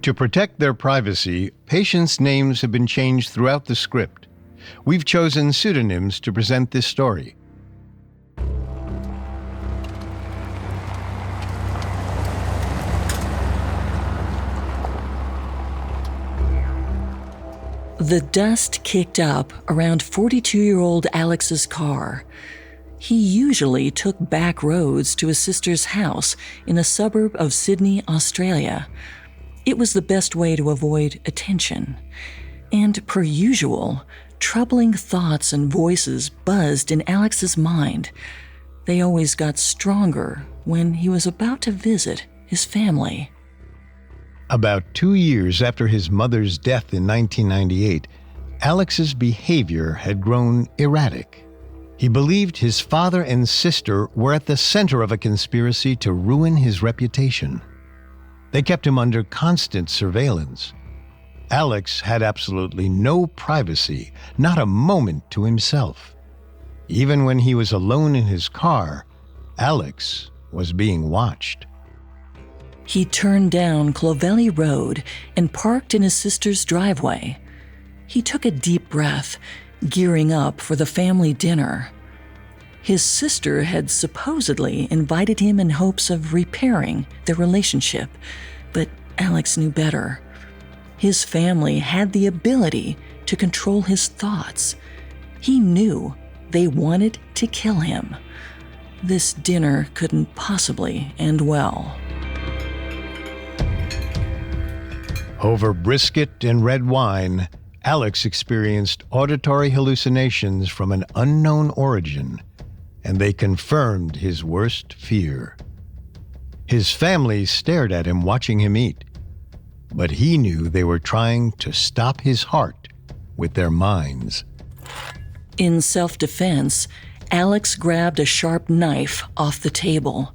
To protect their privacy, patients' names have been changed throughout the script. We've chosen pseudonyms to present this story. The dust kicked up around 42-year-old Alex's car. He usually took back roads to his sister's house in a suburb of Sydney, Australia. It was the best way to avoid attention. And per usual, troubling thoughts and voices buzzed in Alex's mind. They always got stronger when he was about to visit his family. About 2 years after his mother's death in 1998, Alex's behavior had grown erratic. He believed his father and sister were at the center of a conspiracy to ruin his reputation. They kept him under constant surveillance. Alex had absolutely no privacy, not a moment to himself. Even when he was alone in his car, Alex was being watched. He turned down Clovelly Road and parked in his sister's driveway. He took a deep breath, gearing up for the family dinner. His sister had supposedly invited him in hopes of repairing their relationship, but Alex knew better. His family had the ability to control his thoughts. He knew they wanted to kill him. This dinner couldn't possibly end well. Over brisket and red wine, Alex experienced auditory hallucinations from an unknown origin, and they confirmed his worst fear. His family stared at him watching him eat, but he knew they were trying to stop his heart with their minds. In self-defense, Alex grabbed a sharp knife off the table.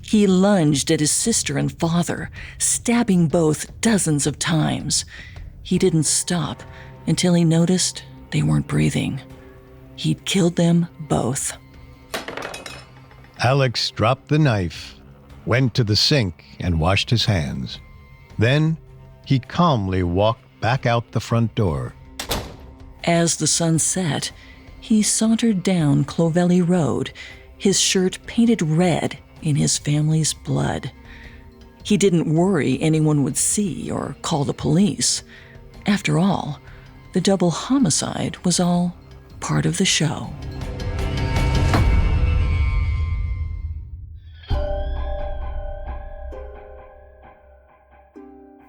He lunged at his sister and father, stabbing both dozens of times. He didn't stop until he noticed they weren't breathing. He'd killed them both. Alex dropped the knife, went to the sink, and washed his hands. Then, he calmly walked back out the front door. As the sun set, he sauntered down Clovelly Road, his shirt painted red in his family's blood. He didn't worry anyone would see or call the police. After all, the double homicide was all part of the show.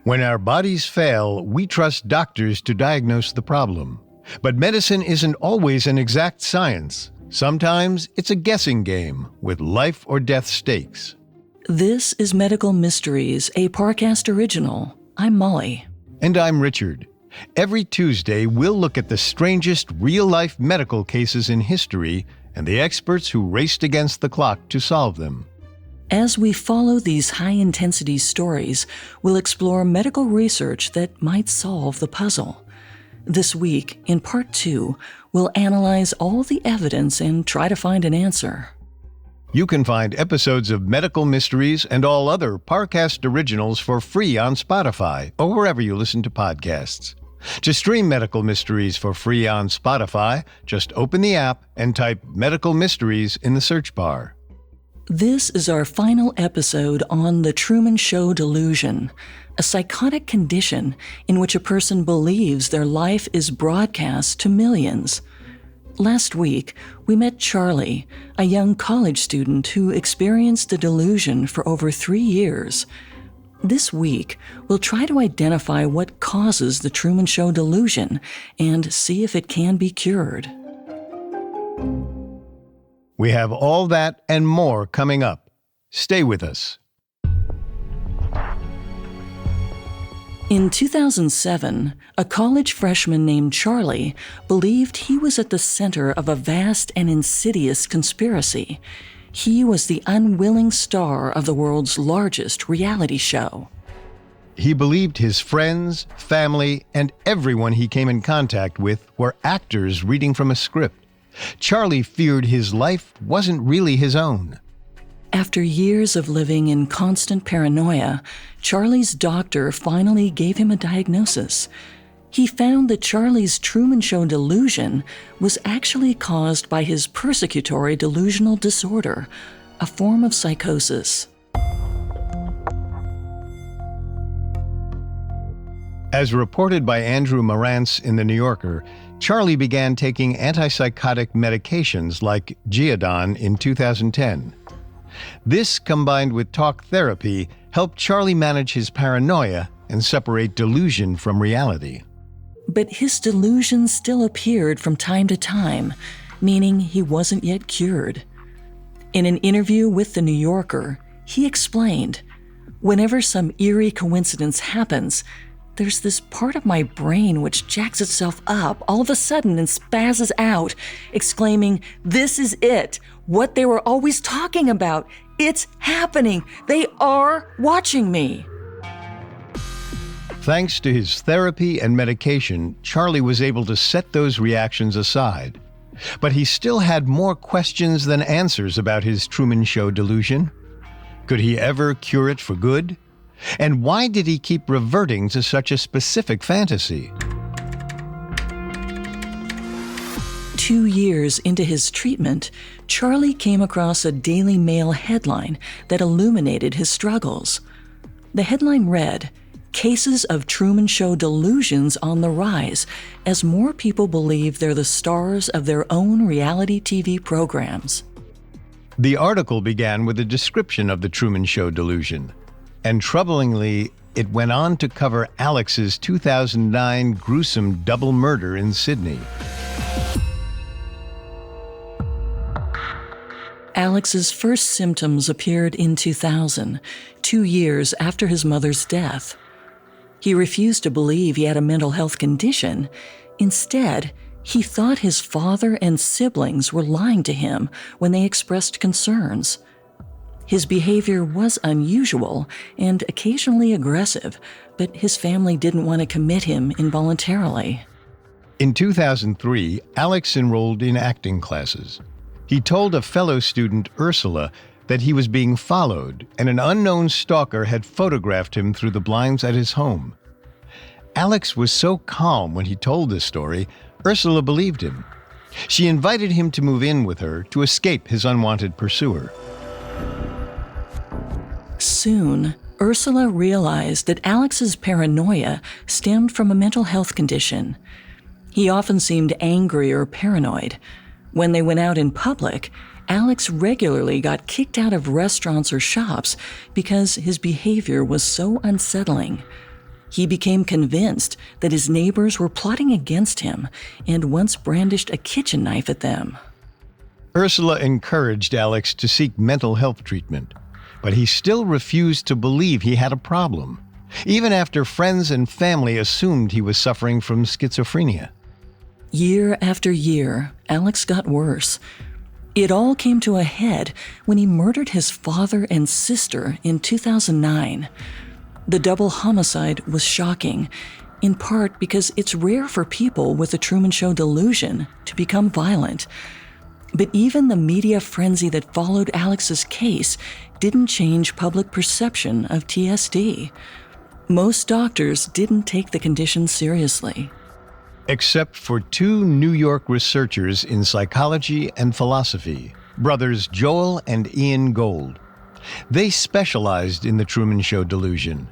When our bodies fail, we trust doctors to diagnose the problem. But medicine isn't always an exact science. Sometimes it's a guessing game with life or death stakes. This is Medical Mysteries, a Parcast original. I'm Molly. And I'm Richard. Every Tuesday, we'll look at the strangest real-life medical cases in history and the experts who raced against the clock to solve them. As we follow these high-intensity stories, we'll explore medical research that might solve the puzzle. This week, in Part 2, we'll analyze all the evidence and try to find an answer. You can find episodes of Medical Mysteries and all other Parcast originals for free on Spotify or wherever you listen to podcasts. To stream Medical Mysteries for free on Spotify, just open the app and type Medical Mysteries in the search bar. This is our final episode on the Truman Show Delusion, a psychotic condition in which a person believes their life is broadcast to millions. Last week, we met Charlie, a young college student who experienced the delusion for over 3 years. This week, we'll try to identify what causes the Truman Show delusion and see if it can be cured. We have all that and more coming up. Stay with us. In 2007, a college freshman named Charlie believed he was at the center of a vast and insidious conspiracy. He was the unwilling star of the world's largest reality show. He believed his friends, family, and everyone he came in contact with were actors reading from a script. Charlie feared his life wasn't really his own. After years of living in constant paranoia, Charlie's doctor finally gave him a diagnosis. He found that Charlie's Truman Show Delusion was actually caused by his persecutory delusional disorder, a form of psychosis. As reported by Andrew Marantz in The New Yorker, Charlie began taking antipsychotic medications like Geodon in 2010. This, combined with talk therapy, helped Charlie manage his paranoia and separate delusion from reality. But his delusions still appeared from time to time, meaning he wasn't yet cured. In an interview with The New Yorker, he explained, "Whenever some eerie coincidence happens, there's this part of my brain which jacks itself up all of a sudden and spazzes out, exclaiming, 'This is it! What they were always talking about! It's happening! They are watching me!'" Thanks to his therapy and medication, Charlie was able to set those reactions aside. But he still had more questions than answers about his Truman Show delusion. Could he ever cure it for good? And why did he keep reverting to such a specific fantasy? 2 years into his treatment, Charlie came across a Daily Mail headline that illuminated his struggles. The headline read, "Cases of Truman Show delusions on the rise as more people believe they're the stars of their own reality TV programs." The article began with a description of the Truman Show delusion. And troublingly, it went on to cover Alex's 2009 gruesome double murder in Sydney. Alex's first symptoms appeared in 2000, 2 years after his mother's death. He refused to believe he had a mental health condition. Instead, he thought his father and siblings were lying to him when they expressed concerns. His behavior was unusual and occasionally aggressive, but his family didn't want to commit him involuntarily. In 2003, Alex enrolled in acting classes. He told a fellow student, Ursula, that he was being followed and an unknown stalker had photographed him through the blinds at his home. Alex was so calm when he told this story, Ursula believed him. She invited him to move in with her to escape his unwanted pursuer. Soon, Ursula realized that Alex's paranoia stemmed from a mental health condition. He often seemed angry or paranoid. When they went out in public, Alex regularly got kicked out of restaurants or shops because his behavior was so unsettling. He became convinced that his neighbors were plotting against him and once brandished a kitchen knife at them. Ursula encouraged Alex to seek mental health treatment, but he still refused to believe he had a problem, even after friends and family assumed he was suffering from schizophrenia. Year after year, Alex got worse. It all came to a head when he murdered his father and sister in 2009. The double homicide was shocking, in part because it's rare for people with the Truman Show delusion to become violent. But even the media frenzy that followed Alex's case didn't change public perception of TSD. Most doctors didn't take the condition seriously. Except for 2 New York researchers in psychology and philosophy, brothers Joel and Ian Gold. They specialized in the Truman Show delusion.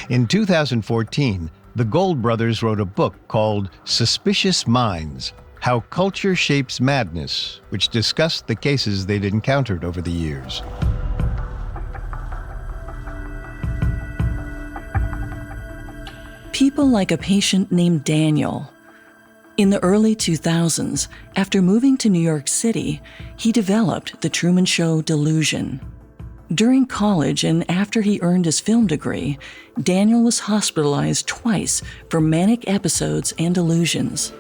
In 2014, the Gold brothers wrote a book called Suspicious Minds: How Culture Shapes Madness, which discussed the cases they'd encountered over the years. People like a patient named Daniel. In the early 2000s, after moving to New York City, he developed the Truman Show delusion. During college and after he earned his film degree, Daniel was hospitalized twice for manic episodes and delusions.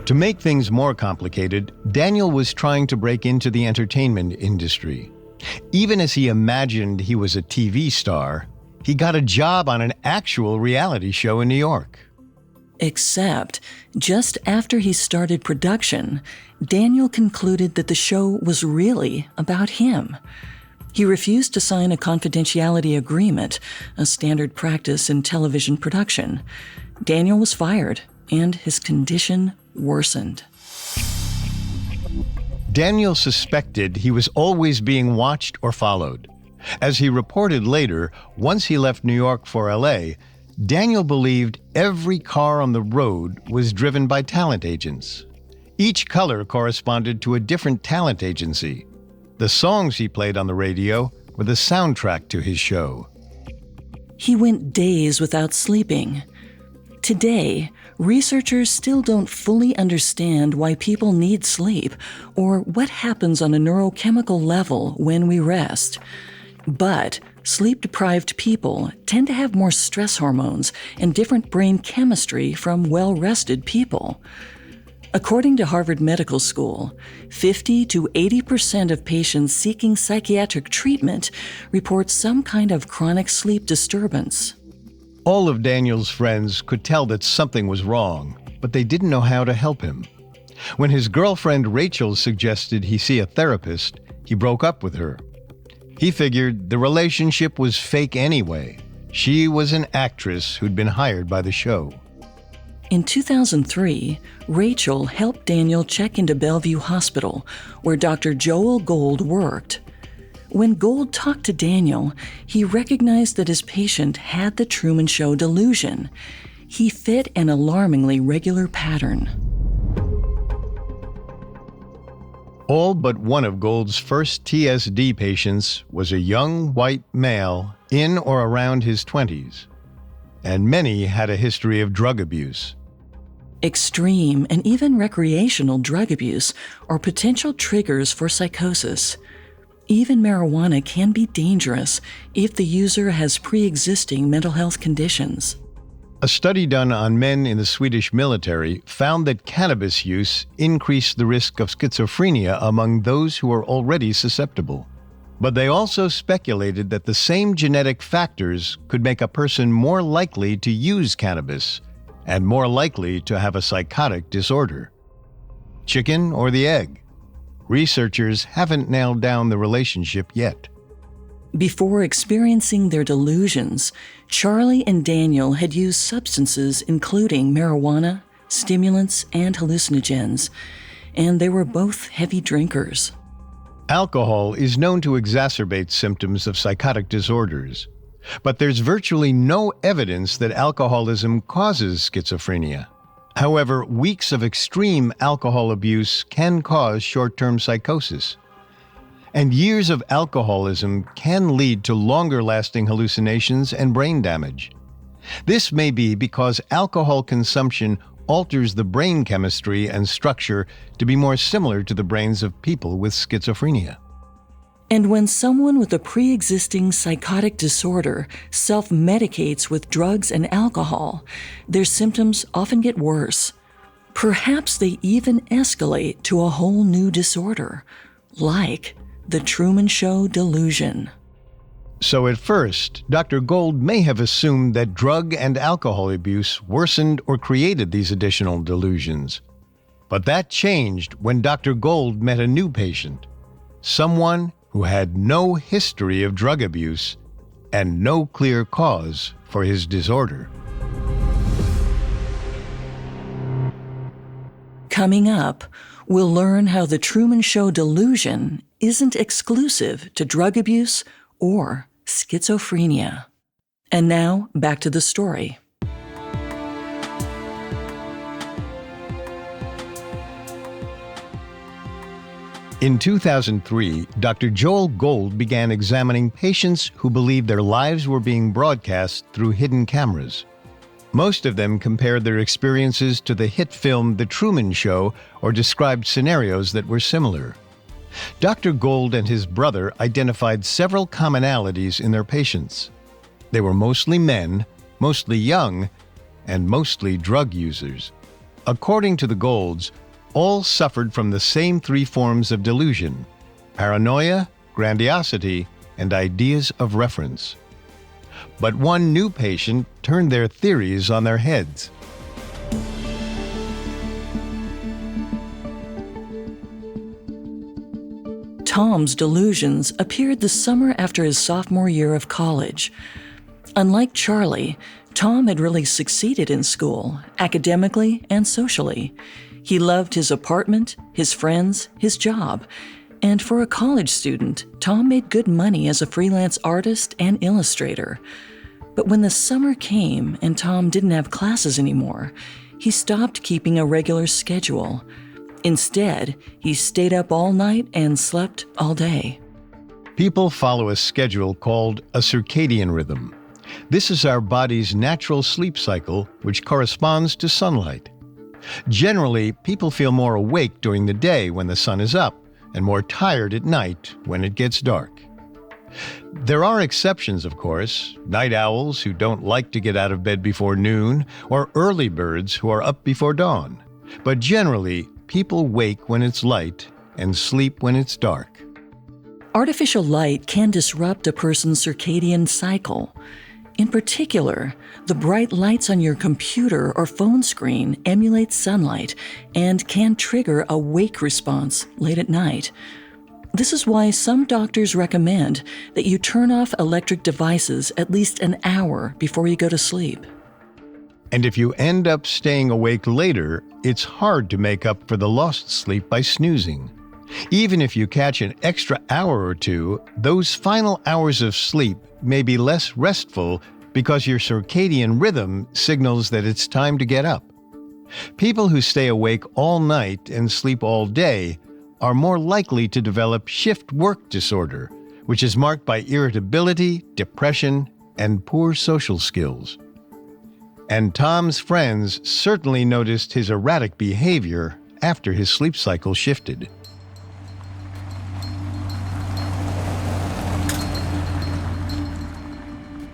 To make things more complicated, Daniel was trying to break into the entertainment industry. Even as he imagined he was a TV star, he got a job on an actual reality show in New York. Except, just after he started production, Daniel concluded that the show was really about him. He refused to sign a confidentiality agreement, a standard practice in television production. Daniel was fired, and his condition worsened. Daniel suspected he was always being watched or followed. As he reported later, once he left New York for LA, Daniel believed every car on the road was driven by talent agents. Each color corresponded to a different talent agency. The songs he played on the radio were the soundtrack to his show. He went days without sleeping. Today, researchers still don't fully understand why people need sleep or what happens on a neurochemical level when we rest. But sleep-deprived people tend to have more stress hormones and different brain chemistry from well-rested people. According to Harvard Medical School, 50 to 80% of patients seeking psychiatric treatment report some kind of chronic sleep disturbance. All of Daniel's friends could tell that something was wrong, but they didn't know how to help him. When his girlfriend Rachel suggested he see a therapist, he broke up with her. He figured the relationship was fake anyway. She was an actress who'd been hired by the show. In 2003, Rachel helped Daniel check into Bellevue Hospital, where Dr. Joel Gold worked. When Gold talked to Daniel, he recognized that his patient had the Truman Show Delusion. He fit an alarmingly regular pattern. All but one of Gold's first TSD patients was a young white male in or around his 20s, and many had a history of drug abuse. Extreme and even recreational drug abuse are potential triggers for psychosis. Even marijuana can be dangerous if the user has pre-existing mental health conditions. A study done on men in the Swedish military found that cannabis use increased the risk of schizophrenia among those who are already susceptible. But they also speculated that the same genetic factors could make a person more likely to use cannabis and more likely to have a psychotic disorder. Chicken or the egg? Researchers haven't nailed down the relationship yet. Before experiencing their delusions, Charlie and Daniel had used substances including marijuana, stimulants, and hallucinogens, and they were both heavy drinkers. Alcohol is known to exacerbate symptoms of psychotic disorders, but there's virtually no evidence that alcoholism causes schizophrenia. However, weeks of extreme alcohol abuse can cause short-term psychosis. And years of alcoholism can lead to longer-lasting hallucinations and brain damage. This may be because alcohol consumption alters the brain chemistry and structure to be more similar to the brains of people with schizophrenia. And when someone with a pre-existing psychotic disorder self-medicates with drugs and alcohol, their symptoms often get worse. Perhaps they even escalate to a whole new disorder, like the Truman Show Delusion. So at first, Dr. Gold may have assumed that drug and alcohol abuse worsened or created these additional delusions. But that changed when Dr. Gold met a new patient, someone who had no history of drug abuse and no clear cause for his disorder. Coming up, we'll learn how the Truman Show Delusion isn't exclusive to drug abuse or schizophrenia. And now, back to the story. In 2003, Dr. Joel Gold began examining patients who believed their lives were being broadcast through hidden cameras. Most of them compared their experiences to the hit film The Truman Show or described scenarios that were similar. Dr. Gold and his brother identified several commonalities in their patients. They were mostly men, mostly young, and mostly drug users. According to the Golds, all suffered from the same three forms of delusion: paranoia, grandiosity, and ideas of reference. But one new patient turned their theories on their heads. Tom's delusions appeared the summer after his sophomore year of college. Unlike Charlie, Tom had really succeeded in school, academically and socially. He loved his apartment, his friends, his job. And for a college student, Tom made good money as a freelance artist and illustrator. But when the summer came and Tom didn't have classes anymore, he stopped keeping a regular schedule. Instead, he stayed up all night and slept all day. People follow a schedule called a circadian rhythm. This is our body's natural sleep cycle, which corresponds to sunlight. Generally, people feel more awake during the day when the sun is up, and more tired at night when it gets dark. There are exceptions, of course, night owls who don't like to get out of bed before noon, or early birds who are up before dawn. But generally, people wake when it's light and sleep when it's dark. Artificial light can disrupt a person's circadian cycle. In particular, the bright lights on your computer or phone screen emulate sunlight and can trigger a wake response late at night. This is why some doctors recommend that you turn off electric devices at least an hour before you go to sleep. And if you end up staying awake later, it's hard to make up for the lost sleep by snoozing. Even if you catch an extra hour or two, those final hours of sleep may be less restful because your circadian rhythm signals that it's time to get up. People who stay awake all night and sleep all day are more likely to develop shift work disorder, which is marked by irritability, depression, and poor social skills. And Tom's friends certainly noticed his erratic behavior after his sleep cycle shifted.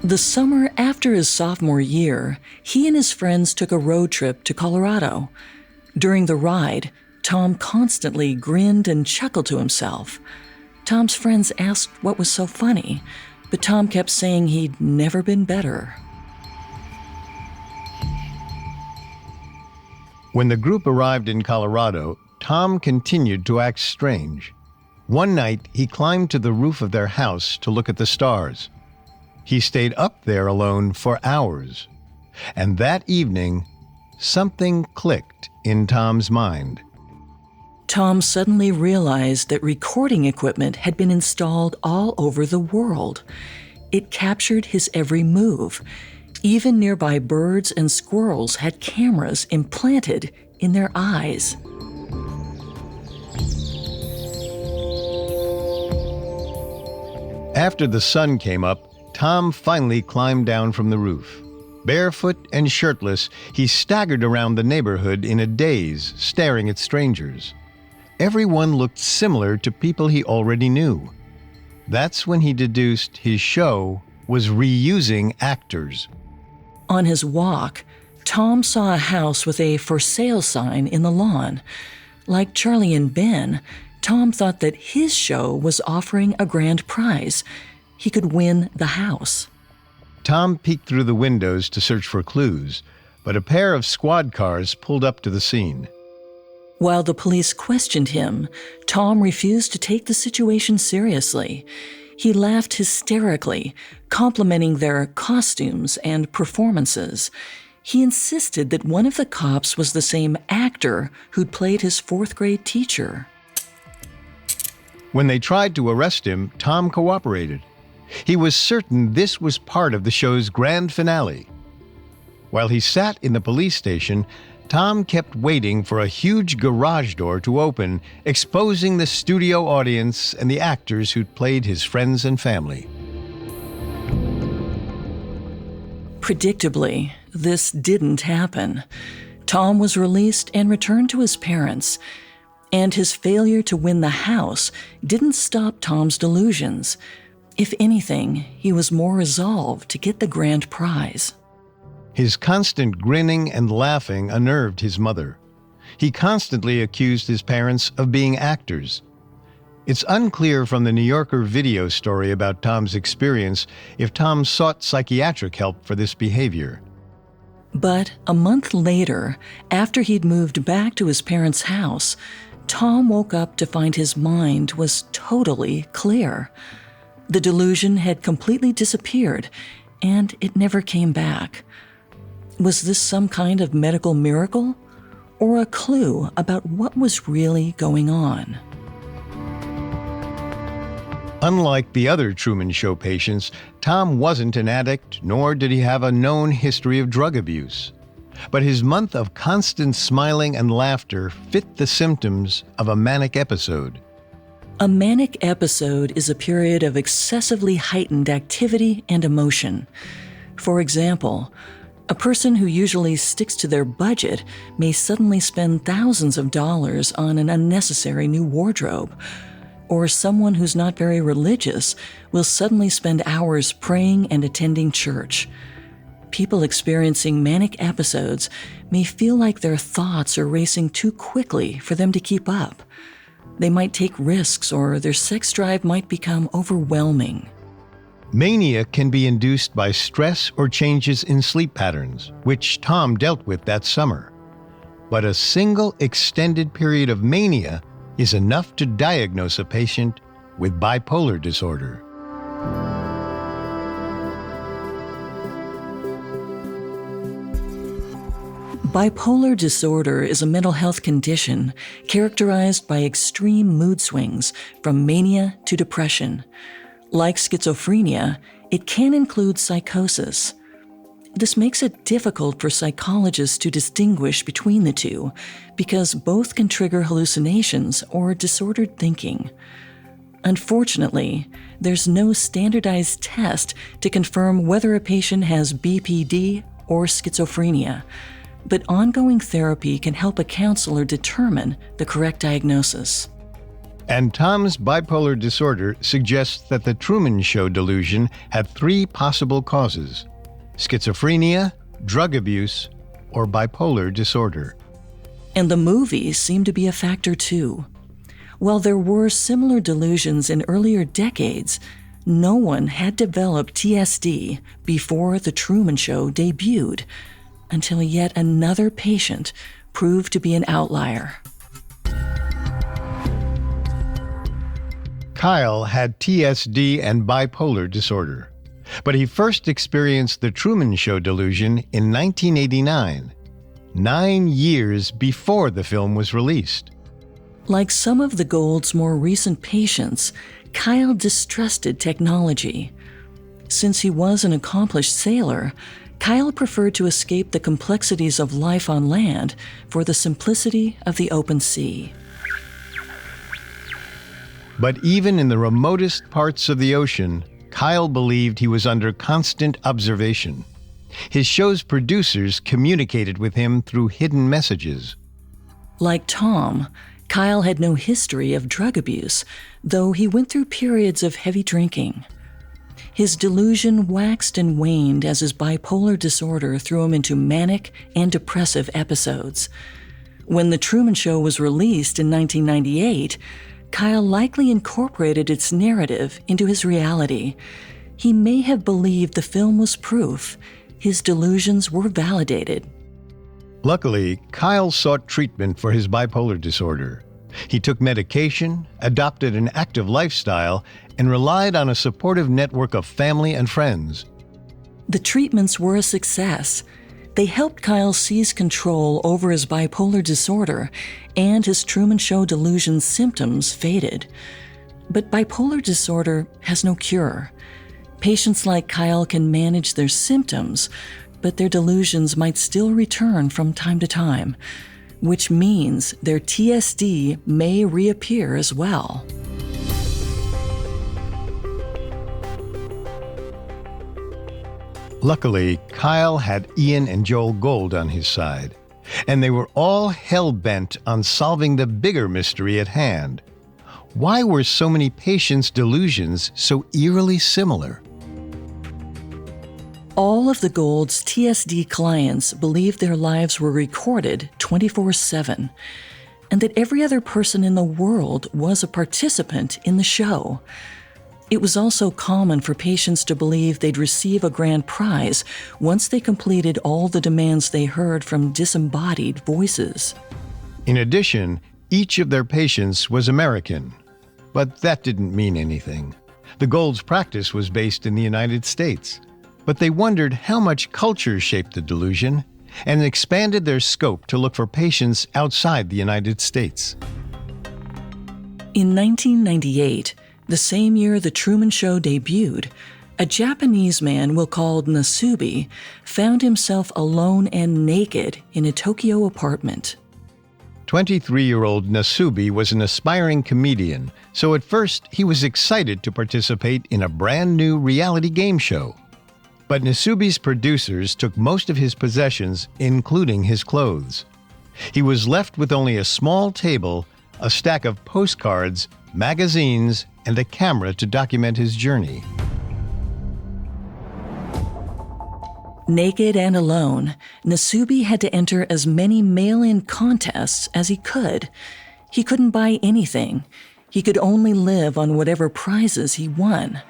The summer after his sophomore year, he and his friends took a road trip to Colorado. During the ride, Tom constantly grinned and chuckled to himself. Tom's friends asked what was so funny, but Tom kept saying he'd never been better. When the group arrived in Colorado, Tom continued to act strange. One night, he climbed to the roof of their house to look at the stars. He stayed up there alone for hours. And that evening, something clicked in Tom's mind. Tom suddenly realized that recording equipment had been installed all over the world. It captured his every move. Even nearby birds and squirrels had cameras implanted in their eyes. After the sun came up, Tom finally climbed down from the roof. Barefoot and shirtless, he staggered around the neighborhood in a daze, staring at strangers. Everyone looked similar to people he already knew. That's when he deduced his show was reusing actors. On his walk, Tom saw a house with a for sale sign in the lawn. Like Charlie and Ben, Tom thought that his show was offering a grand prize. He could win the house. Tom peeked through the windows to search for clues, but a pair of squad cars pulled up to the scene. While the police questioned him, Tom refused to take the situation seriously. He laughed hysterically, complimenting their costumes and performances. He insisted that one of the cops was the same actor who'd played his fourth-grade teacher. When they tried to arrest him, Tom cooperated. He was certain this was part of the show's grand finale. While he sat in the police station, Tom kept waiting for a huge garage door to open, exposing the studio audience and the actors who'd played his friends and family. Predictably, this didn't happen. Tom was released and returned to his parents. And his failure to win the house didn't stop Tom's delusions. If anything, he was more resolved to get the grand prize. His constant grinning and laughing unnerved his mother. He constantly accused his parents of being actors. It's unclear from the New Yorker video story about Tom's experience if Tom sought psychiatric help for this behavior. But a month later, after he'd moved back to his parents' house, Tom woke up to find his mind was totally clear. The delusion had completely disappeared, and it never came back. Was this some kind of medical miracle, or a clue about what was really going on? Unlike the other Truman Show patients, Tom wasn't an addict, nor did he have a known history of drug abuse. But his month of constant smiling and laughter fit the symptoms of a manic episode. A manic episode is a period of excessively heightened activity and emotion. For example, a person who usually sticks to their budget may suddenly spend thousands of dollars on an unnecessary new wardrobe. Or someone who's not very religious will suddenly spend hours praying and attending church. People experiencing manic episodes may feel like their thoughts are racing too quickly for them to keep up. They might take risks, or their sex drive might become overwhelming. Mania can be induced by stress or changes in sleep patterns, which Tom dealt with that summer. But a single extended period of mania is enough to diagnose a patient with bipolar disorder. Bipolar disorder is a mental health condition characterized by extreme mood swings from mania to depression. Like schizophrenia, it can include psychosis. This makes it difficult for psychologists to distinguish between the two because both can trigger hallucinations or disordered thinking. Unfortunately, there's no standardized test to confirm whether a patient has BPD or schizophrenia, but ongoing therapy can help a counselor determine the correct diagnosis. And Tom's bipolar disorder suggests that the Truman Show delusion had 3 possible causes: schizophrenia, drug abuse, or bipolar disorder. And the movies seem to be a factor too. While there were similar delusions in earlier decades, no one had developed TSD before The Truman Show debuted, until yet another patient proved to be an outlier. Kyle had TSD and bipolar disorder, but he first experienced the Truman Show delusion in 1989, 9 years before the film was released. Like some of the Gold's more recent patients, Kyle distrusted technology. Since he was an accomplished sailor, Kyle preferred to escape the complexities of life on land for the simplicity of the open sea. But even in the remotest parts of the ocean, Kyle believed he was under constant observation. His show's producers communicated with him through hidden messages. Like Tom, Kyle had no history of drug abuse, though he went through periods of heavy drinking. His delusion waxed and waned as his bipolar disorder threw him into manic and depressive episodes. When The Truman Show was released in 1998, Kyle likely incorporated its narrative into his reality. He may have believed the film was proof. His delusions were validated. Luckily, Kyle sought treatment for his bipolar disorder. He took medication, adopted an active lifestyle, and relied on a supportive network of family and friends. The treatments were a success. They helped Kyle seize control over his bipolar disorder, and his Truman Show delusion symptoms faded. But bipolar disorder has no cure. Patients like Kyle can manage their symptoms, but their delusions might still return from time to time, which means their TSD may reappear as well. Luckily, Kyle had Ian and Joel Gold on his side, and they were all hell-bent on solving the bigger mystery at hand. Why were so many patients' delusions so eerily similar? All of the Gold's TSD clients believed their lives were recorded 24/7, and that every other person in the world was a participant in the show. It was also common for patients to believe they'd receive a grand prize once they completed all the demands they heard from disembodied voices. In addition, Each of their patients was American, but that didn't mean anything. The Gold's practice was based in the United States, but they wondered how much culture shaped the delusion and expanded their scope to look for patients outside the United States. In 1998, the same year The Truman Show debuted, a Japanese man we'll call Nasubi found himself alone and naked in a Tokyo apartment. 23-year-old Nasubi was an aspiring comedian, so at first he was excited to participate in a brand new reality game show. But Nasubi's producers took most of his possessions, including his clothes. He was left with only a small table, a stack of postcards, magazines, and a camera to document his journey. Naked and alone, Nasubi had to enter as many mail-in contests as he could. He couldn't buy anything. He could only live on whatever prizes he won.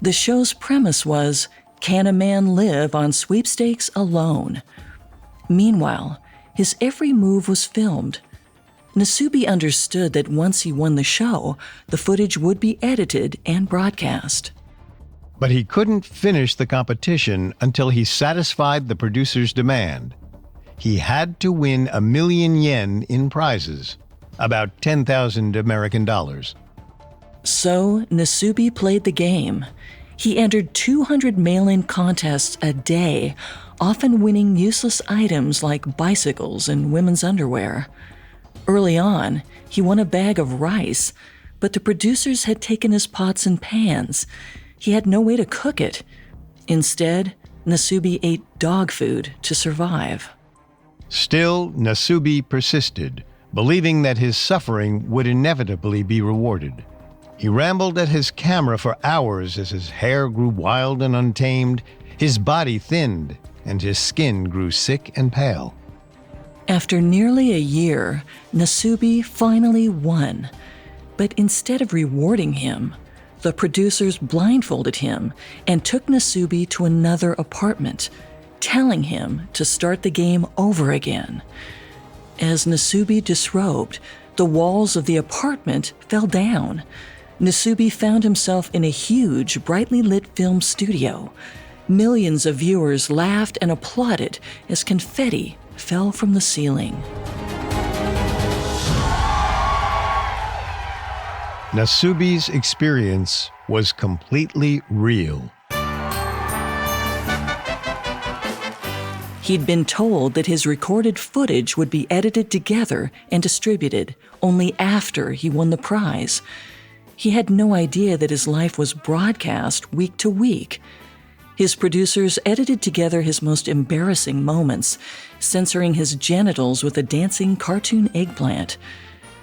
The show's premise was, can a man live on sweepstakes alone? Meanwhile, his every move was filmed. Nasubi understood that once he won the show, the footage would be edited and broadcast. But he couldn't finish the competition until he satisfied the producer's demand. He had to win 1 million yen in prizes, about 10,000 American dollars. So Nasubi played the game. He entered 200 mail-in contests a day, often winning useless items like bicycles and women's underwear. Early on, he won a bag of rice, but the producers had taken his pots and pans. He had no way to cook it. Instead, Nasubi ate dog food to survive. Still, Nasubi persisted, believing that his suffering would inevitably be rewarded. He rambled at his camera for hours as his hair grew wild and untamed, his body thinned, and his skin grew sick and pale. After nearly a year, Nasubi finally won. But instead of rewarding him, the producers blindfolded him and took Nasubi to another apartment, telling him to start the game over again. As Nasubi disrobed, the walls of the apartment fell down. Nasubi found himself in a huge, brightly lit film studio. Millions of viewers laughed and applauded as confetti fell from the ceiling. Nasubi's experience was completely real. He'd been told that his recorded footage would be edited together and distributed only after he won the prize. He had no idea that his life was broadcast week to week. His producers edited together his most embarrassing moments, censoring his genitals with a dancing cartoon eggplant.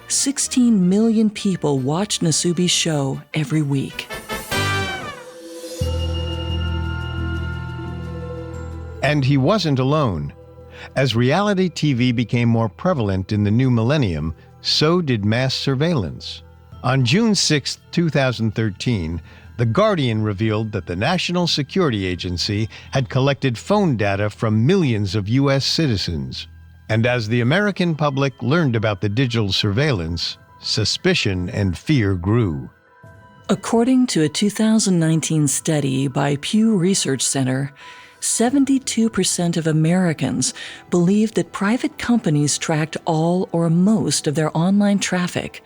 16 million people watched Nasubi's show every week. And he wasn't alone. As reality TV became more prevalent in the new millennium, so did mass surveillance. On June 6, 2013, The Guardian revealed that the National Security Agency had collected phone data from millions of U.S. citizens. And as the American public learned about the digital surveillance, suspicion and fear grew. According to a 2019 study by Pew Research Center, 72% of Americans believed that private companies tracked all or most of their online traffic.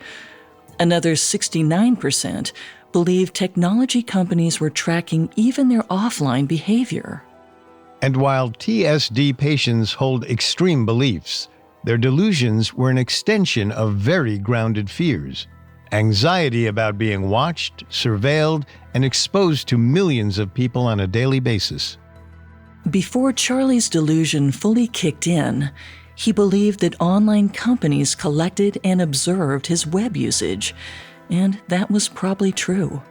Another 69% believed technology companies were tracking even their offline behavior. And while TSD patients hold extreme beliefs, their delusions were an extension of very grounded fears. Anxiety about being watched, surveilled, and exposed to millions of people on a daily basis. Before Charlie's delusion fully kicked in, he believed that online companies collected and observed his web usage, and that was probably true.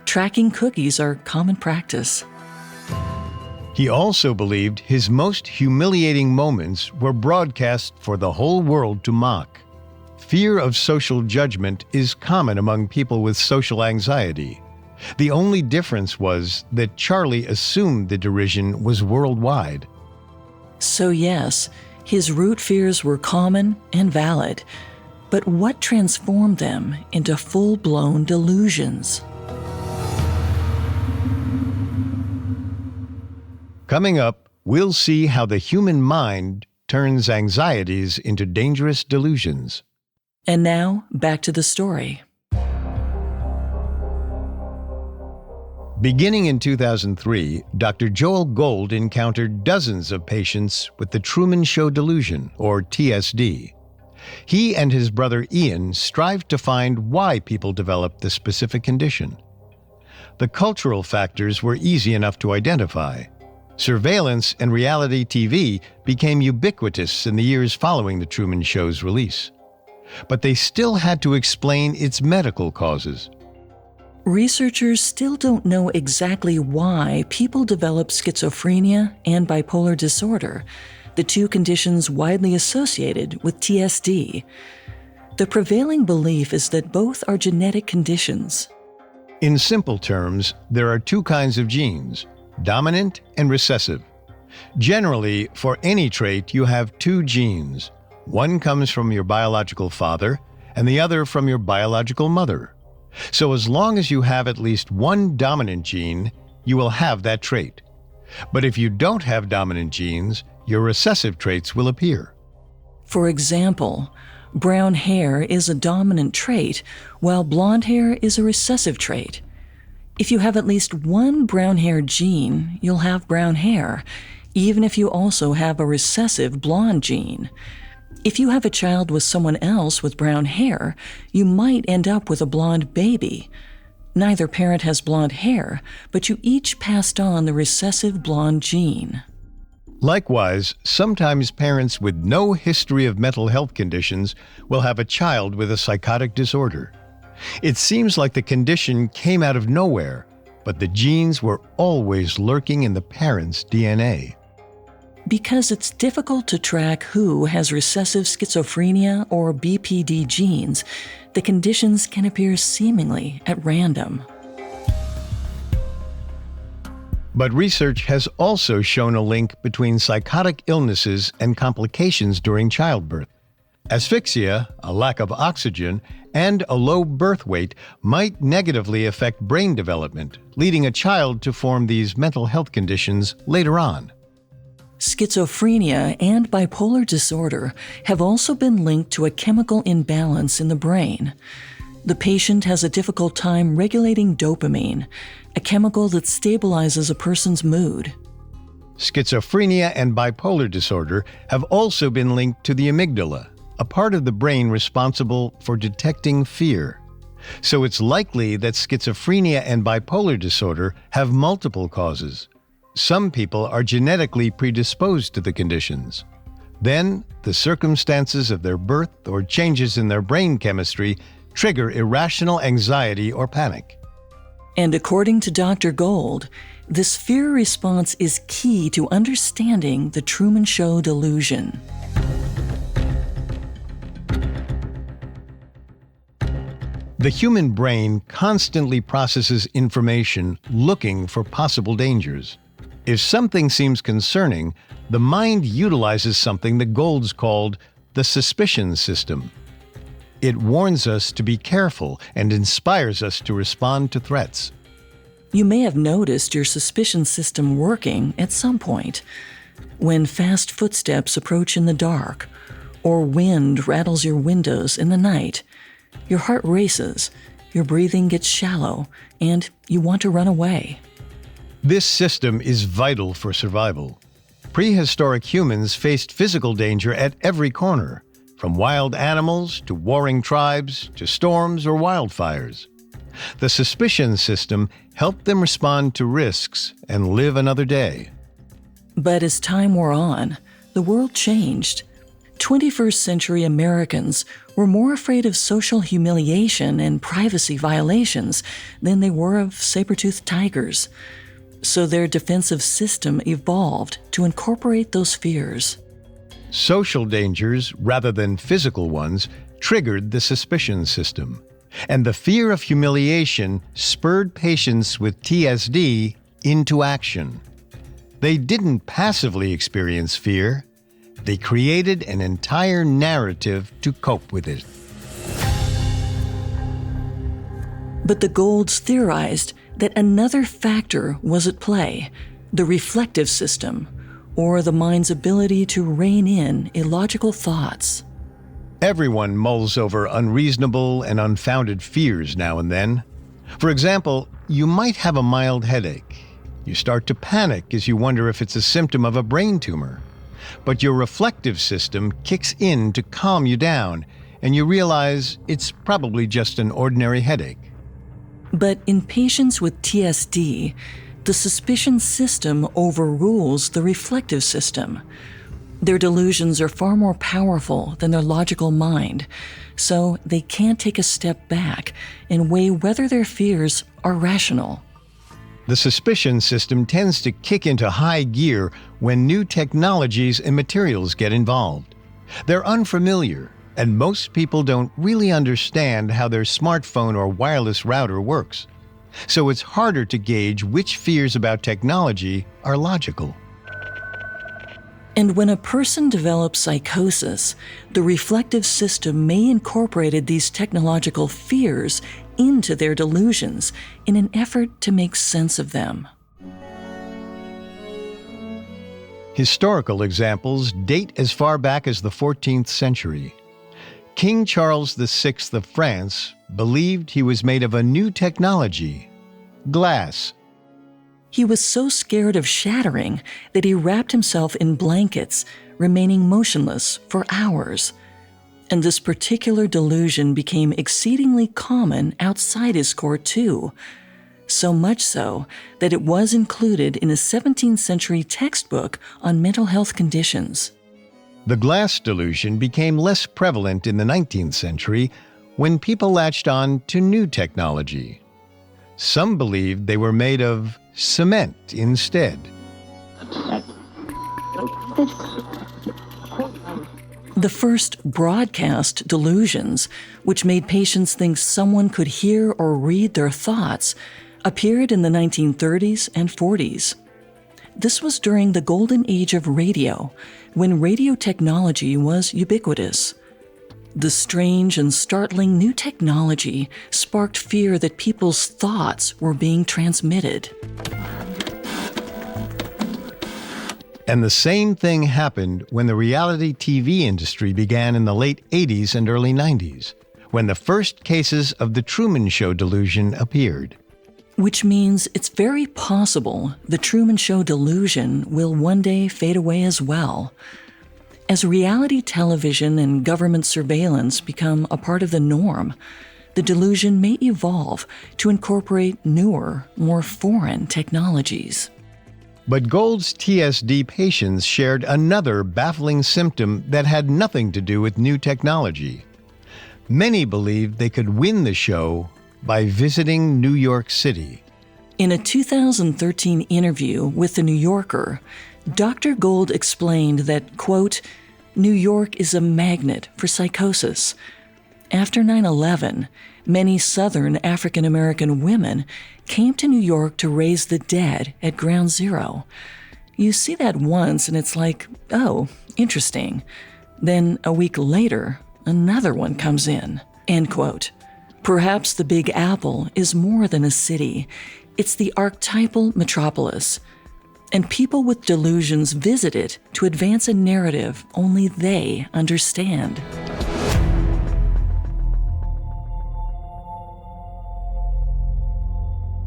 Tracking cookies are common practice. He also believed his most humiliating moments were broadcast for the whole world to mock. Fear of social judgment is common among people with social anxiety. The only difference was that Charlie assumed the derision was worldwide. So yes, his root fears were common and valid. But what transformed them into full-blown delusions? Coming up, we'll see how the human mind turns anxieties into dangerous delusions. And now, back to the story. Beginning in 2003, Dr. Joel Gold encountered dozens of patients with the Truman Show Delusion, or TSD. He and his brother Ian strived to find why people develop the specific condition. The cultural factors were easy enough to identify. Surveillance and reality TV became ubiquitous in the years following the Truman Show's release. But they still had to explain its medical causes. Researchers still don't know exactly why people develop schizophrenia and bipolar disorder, the two conditions widely associated with TSD. The prevailing belief is that both are genetic conditions. In simple terms, there are two kinds of genes: dominant and recessive. Generally, for any trait, you have two genes. One comes from your biological father, and the other from your biological mother. So as long as you have at least one dominant gene, you will have that trait. But if you don't have dominant genes, your recessive traits will appear. For example, brown hair is a dominant trait, while blonde hair is a recessive trait. If you have at least one brown hair gene, you'll have brown hair, even if you also have a recessive blonde gene. If you have a child with someone else with brown hair, you might end up with a blonde baby. Neither parent has blonde hair, but you each passed on the recessive blonde gene. Likewise, sometimes parents with no history of mental health conditions will have a child with a psychotic disorder. It seems like the condition came out of nowhere, but the genes were always lurking in the parent's DNA. Because it's difficult to track who has recessive schizophrenia or BPD genes, the conditions can appear seemingly at random. But research has also shown a link between psychotic illnesses and complications during childbirth. Asphyxia, a lack of oxygen, and a low birth weight might negatively affect brain development, leading a child to form these mental health conditions later on. Schizophrenia and bipolar disorder have also been linked to a chemical imbalance in the brain. The patient has a difficult time regulating dopamine, a chemical that stabilizes a person's mood. Schizophrenia and bipolar disorder have also been linked to the amygdala, a part of the brain responsible for detecting fear. So it's likely that schizophrenia and bipolar disorder have multiple causes. Some people are genetically predisposed to the conditions. Then, the circumstances of their birth or changes in their brain chemistry trigger irrational anxiety or panic. And according to Dr. Gold, this fear response is key to understanding the Truman Show Delusion. The human brain constantly processes information looking for possible dangers. If something seems concerning, the mind utilizes something that Gold's called the suspicion system. It warns us to be careful and inspires us to respond to threats. You may have noticed your suspicion system working at some point. When fast footsteps approach in the dark, or wind rattles your windows in the night, your heart races, your breathing gets shallow, and you want to run away. This system is vital for survival. Prehistoric humans faced physical danger at every corner, from wild animals to warring tribes to storms or wildfires. The suspicion system helped them respond to risks and live another day. But as time wore on, the world changed. 21st century Americans were more afraid of social humiliation and privacy violations than they were of saber-toothed tigers. So their defensive system evolved to incorporate those fears. Social dangers, rather than physical ones, triggered the suspicion system. And the fear of humiliation spurred patients with TSD into action. They didn't passively experience fear. They created an entire narrative to cope with it. But the Goulds theorized that another factor was at play, the reflective system, or the mind's ability to rein in illogical thoughts. Everyone mulls over unreasonable and unfounded fears now and then. For example, you might have a mild headache. You start to panic as you wonder if it's a symptom of a brain tumor. But your reflective system kicks in to calm you down, and you realize it's probably just an ordinary headache. But in patients with TSD, the suspicion system overrules the reflective system. Their delusions are far more powerful than their logical mind, so they can't take a step back and weigh whether their fears are rational. The suspicion system tends to kick into high gear when new technologies and materials get involved. They're unfamiliar, and most people don't really understand how their smartphone or wireless router works. So it's harder to gauge which fears about technology are logical. And when a person develops psychosis, the reflective system may incorporate these technological fears into their delusions in an effort to make sense of them. Historical examples date as far back as the 14th century. King Charles VI of France believed he was made of a new technology, glass. He was so scared of shattering that he wrapped himself in blankets, remaining motionless for hours. And this particular delusion became exceedingly common outside his court too, so much so that it was included in a 17th century textbook on mental health conditions. The glass delusion became less prevalent in the 19th century when people latched on to new technology. Some believed they were made of cement instead. The first broadcast delusions, which made patients think someone could hear or read their thoughts, appeared in the 1930s and 40s. This was during the golden age of radio, when radio technology was ubiquitous. The strange and startling new technology sparked fear that people's thoughts were being transmitted. And the same thing happened when the reality TV industry began in the late 80s and early 90s, when the first cases of the Truman Show Delusion appeared. Which means it's very possible the Truman Show Delusion will one day fade away as well. As reality television and government surveillance become a part of the norm, the delusion may evolve to incorporate newer, more foreign technologies. But Gould's TSD patients shared another baffling symptom that had nothing to do with new technology. Many believed they could win the show by visiting New York City. In a 2013 interview with The New Yorker, Dr. Gould explained that, quote, New York is a magnet for psychosis. After 9/11, many Southern African American women came to New York to raise the dead at Ground Zero. You see that once and it's like, oh, interesting. Then a week later, another one comes in, end quote. Perhaps the Big Apple is more than a city. It's the archetypal metropolis. And people with delusions visit it to advance a narrative only they understand.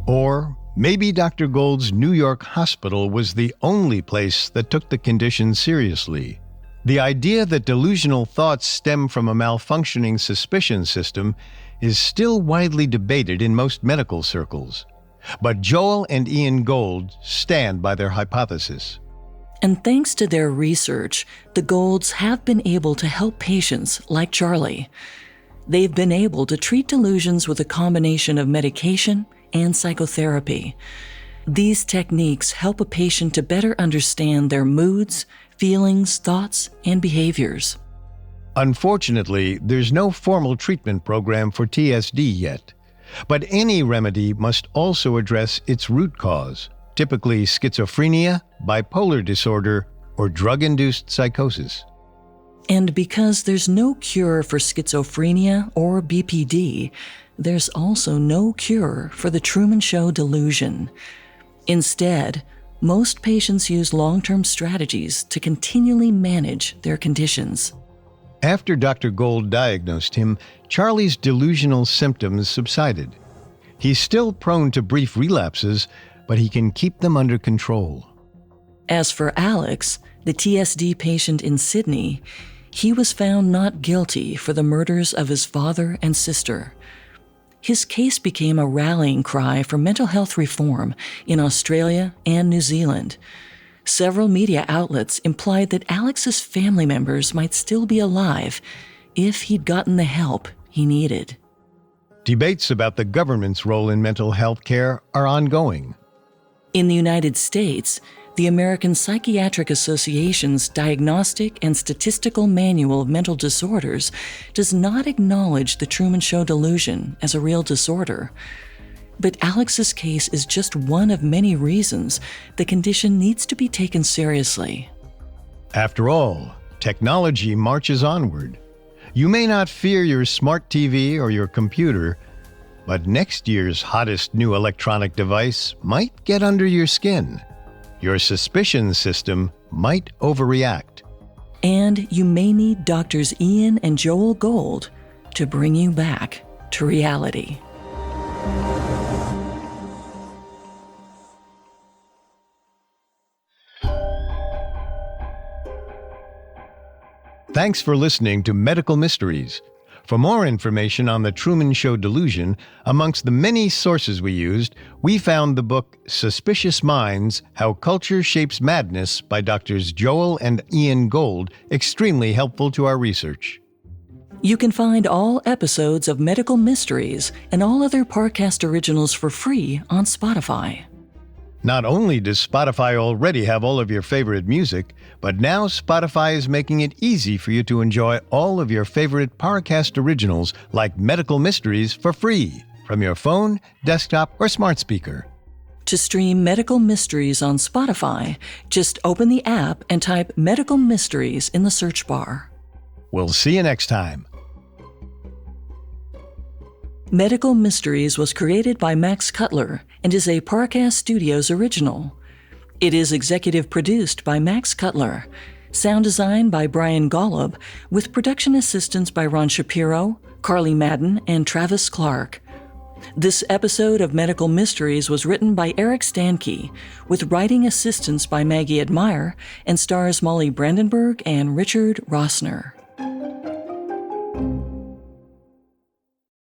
Or maybe Dr. Gould's New York hospital was the only place that took the condition seriously. The idea that delusional thoughts stem from a malfunctioning suspicion system is still widely debated in most medical circles. But Joel and Ian Gould stand by their hypothesis. And thanks to their research, the Goulds have been able to help patients like Charlie. They've been able to treat delusions with a combination of medication and psychotherapy. These techniques help a patient to better understand their moods, feelings, thoughts, and behaviors. Unfortunately, there's no formal treatment program for TSD yet. But any remedy must also address its root cause, typically schizophrenia, bipolar disorder, or drug-induced psychosis. And because there's no cure for schizophrenia or BPD, there's also no cure for the Truman Show Delusion. Instead, most patients use long-term strategies to continually manage their conditions. After Dr. Gold diagnosed him, Charlie's delusional symptoms subsided. He's still prone to brief relapses, but he can keep them under control. As for Alex, the TSD patient in Sydney, he was found not guilty for the murders of his father and sister. His case became a rallying cry for mental health reform in Australia and New Zealand. Several media outlets implied that Alex's family members might still be alive if he'd gotten the help he needed. Debates about the government's role in mental health care are ongoing. In the United States, the American Psychiatric Association's Diagnostic and Statistical Manual of Mental Disorders does not acknowledge the Truman Show Delusion as a real disorder. But Alex's case is just one of many reasons the condition needs to be taken seriously. After all, technology marches onward. You may not fear your smart TV or your computer, but next year's hottest new electronic device might get under your skin. Your suspicion system might overreact. And you may need Doctors Ian and Joel Gold to bring you back to reality. Thanks for listening to Medical Mysteries. For more information on the Truman Show Delusion, amongst the many sources we used, we found the book Suspicious Minds: How Culture Shapes Madness by Drs. Joel and Ian Gold extremely helpful to our research. You can find all episodes of Medical Mysteries and all other Parcast originals for free on Spotify. Not only does Spotify already have all of your favorite music, but now Spotify is making it easy for you to enjoy all of your favorite Parcast originals like Medical Mysteries for free from your phone, desktop, or smart speaker. To stream Medical Mysteries on Spotify, just open the app and type Medical Mysteries in the search bar. We'll see you next time. Medical Mysteries was created by Max Cutler and is a Parcast Studios original. It is executive produced by Max Cutler, sound design by Brian Golub, with production assistance by Ron Shapiro, Carly Madden, and Travis Clark. This episode of Medical Mysteries was written by Eric Stankey, with writing assistance by Maggie Admire, and stars Molly Brandenburg and Richard Rossner.